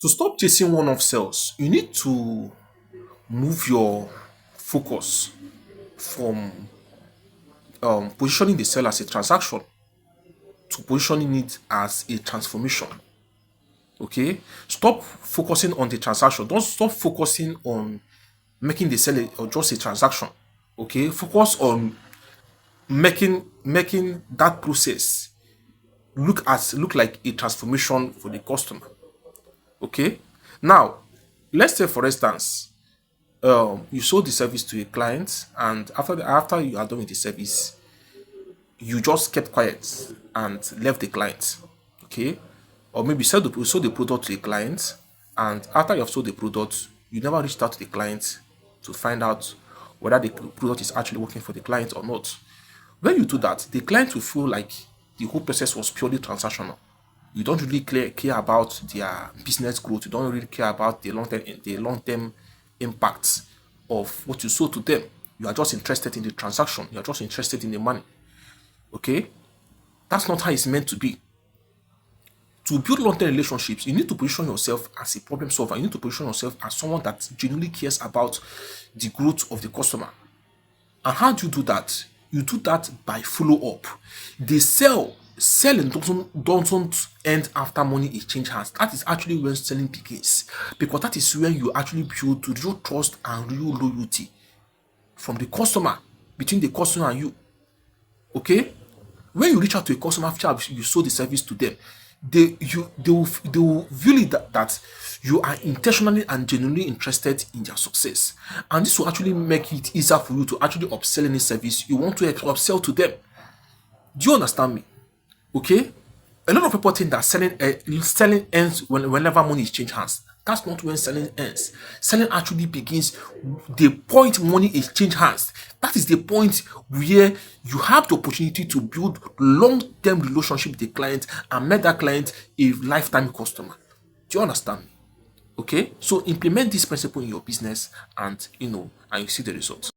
To stop chasing one-off sales, you need to move your focus from positioning the sale as a transaction to positioning it as a transformation. Okay, stop focusing on the transaction. Don't stop focusing on making the sale or just a transaction. Okay, focus on making that process look like a transformation for the customer. Okay, now let's say for instance, you sold the service to a client, and after you are done with the service, you just kept quiet and left the client. Okay, or maybe sold the product to a client, and after you have sold the product, you never reached out to the client to find out whether the product is actually working for the client or not. When you do that, the client will feel like the whole process was purely transactional. You don't really care about their business growth. You don't really care about the long term impacts of what you sold to them. You are just interested in the transaction. You are just interested in the money. Okay, that's not how it's meant to be. To build long-term relationships, you need to position yourself as a problem solver. You need to position yourself as someone that genuinely cares about the growth of the customer. And how do you do that? You do that by follow up. The selling doesn't end after money is changed hands. That is actually when selling begins, because that is when you actually build real trust and real loyalty from the customer, between the customer and you. Okay, when you reach out to a customer after you sold the service to them, they will feel it that you are intentionally and genuinely interested in their success, and this will actually make it easier for you to actually upsell any service you want to upsell to them. Do you understand me? Okay, a lot of people think that selling ends whenever money is changed hands. That's not when selling ends. Selling actually begins the point money is changed hands. That is the point where you have the opportunity to build long-term relationship with the client and make that client a lifetime customer. Do you understand me? Okay, so implement this principle in your business, and you see the results.